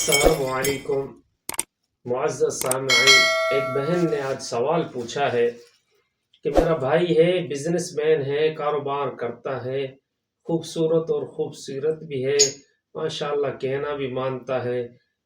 السلام علیکم معزز سامعین، ایک بہن نے آج سوال پوچھا ہے کہ میرا بھائی ہے، بزنس مین ہے، کاروبار کرتا ہے، خوبصورت اور خوبصورت بھی ہے، ماشاءاللہ کہنا بھی مانتا ہے،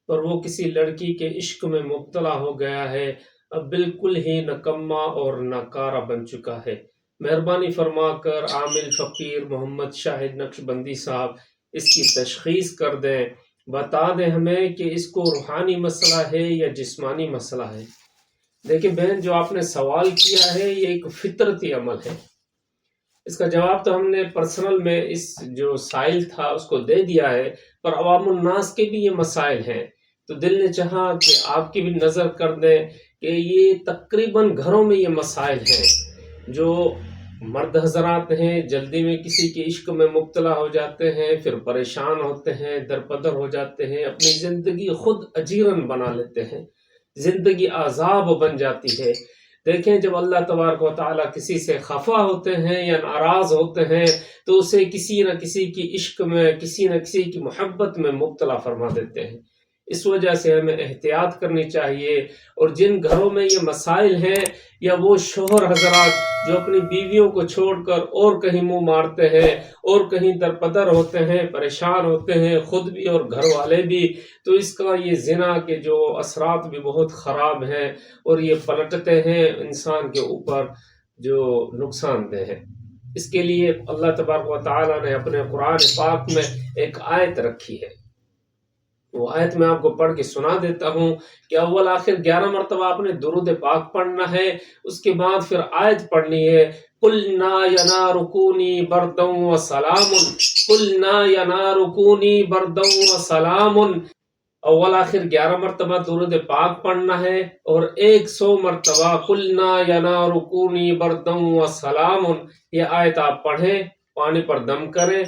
پر وہ کسی لڑکی کے عشق میں مبتلا ہو گیا ہے، اب بالکل ہی نکما اور ناکارہ بن چکا ہے۔ مہربانی فرما کر عامل فقیر محمد شاہد نقشبندی صاحب اس کی تشخیص کر دیں، بتا دیں ہمیں کہ اس کو روحانی مسئلہ ہے یا جسمانی مسئلہ ہے۔ دیکھیں بہن، جو آپ نے سوال کیا ہے یہ ایک فطرتی عمل ہے۔ اس کا جواب تو ہم نے پرسنل میں اس جو سائل تھا اس کو دے دیا ہے، پر عوام الناس کے بھی یہ مسائل ہیں، تو دل نے چاہا کہ آپ کی بھی نظر کر دیں کہ یہ تقریباً گھروں میں یہ مسائل ہیں۔ جو مرد حضرات ہیں جلدی میں کسی کے عشق میں مبتلا ہو جاتے ہیں، پھر پریشان ہوتے ہیں، درپدر ہو جاتے ہیں، اپنی زندگی خود اجیرن بنا لیتے ہیں، زندگی عذاب بن جاتی ہے۔ دیکھیں، جب اللہ تبارک و تعالیٰ کسی سے خفا ہوتے ہیں یا ناراض ہوتے ہیں تو اسے کسی نہ کسی کی عشق میں، کسی نہ کسی کی محبت میں مبتلا فرما دیتے ہیں۔ اس وجہ سے ہمیں احتیاط کرنی چاہیے، اور جن گھروں میں یہ مسائل ہیں، یا وہ شوہر حضرات جو اپنی بیویوں کو چھوڑ کر اور کہیں منہ مارتے ہیں اور کہیں درپدر ہوتے ہیں، پریشان ہوتے ہیں خود بھی اور گھر والے بھی، تو اس کا یہ زنا کے جو اثرات بھی بہت خراب ہیں، اور یہ پلٹتے ہیں انسان کے اوپر جو نقصان دہ ہے۔ اس کے لیے اللہ تبارک و تعالیٰ نے اپنے قرآن پاک میں ایک آیت رکھی ہے، وہ آیت میں آپ کو پڑھ کے سنا دیتا ہوں کہ اول آخر 11 مرتبہ آپ نے درود پاک پڑھنا ہے، اس کے بعد پھر آیت پڑھنی ہے، قُلْنَا يَنَارُ كُونِي بَرْدًا وَسَلَامٌ، قُلْنَا يَنَارُ كُونِي بَرْدًا وَسَلَامٌ۔ اول آخر 11 مرتبہ درود پاک پڑھنا ہے، اور 100 مرتبہ قُلْنَا يَنَارُ كُونِي بَرْدًا وَسَلَامٌ۔ یہ آیت آپ پڑھیں، پانی پر دم کریں،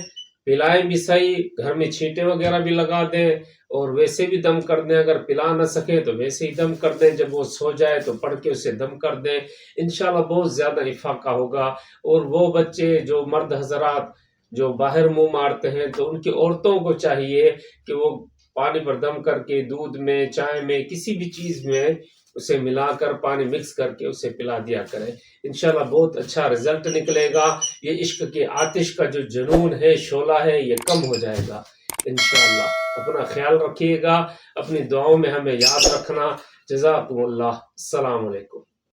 پلائیں بھی صحیح، گھر میں چھینٹے وغیرہ بھی لگا دیں، اور ویسے بھی دم کر دیں، اگر پلا نہ سکے تو ویسے ہی دم کر دیں، جب وہ سو جائے تو پڑھ کے اسے دم کر دیں، انشاءاللہ بہت زیادہ افاقہ ہوگا۔ اور وہ بچے جو مرد حضرات جو باہر منہ مارتے ہیں، تو ان کی عورتوں کو چاہیے کہ وہ پانی پر دم کر کے دودھ میں، چائے میں، کسی بھی چیز میں اسے ملا کر پانی مکس کر کے اسے پلا دیا کریں، انشاءاللہ بہت اچھا رزلٹ نکلے گا۔ یہ عشق کے آتش کا جو جنون ہے، شعلہ ہے، یہ کم ہو جائے گا انشاءاللہ۔ اپنا خیال رکھیے گا، اپنی دعاؤں میں ہمیں یاد رکھنا۔ جزاکم اللہ، السلام علیکم۔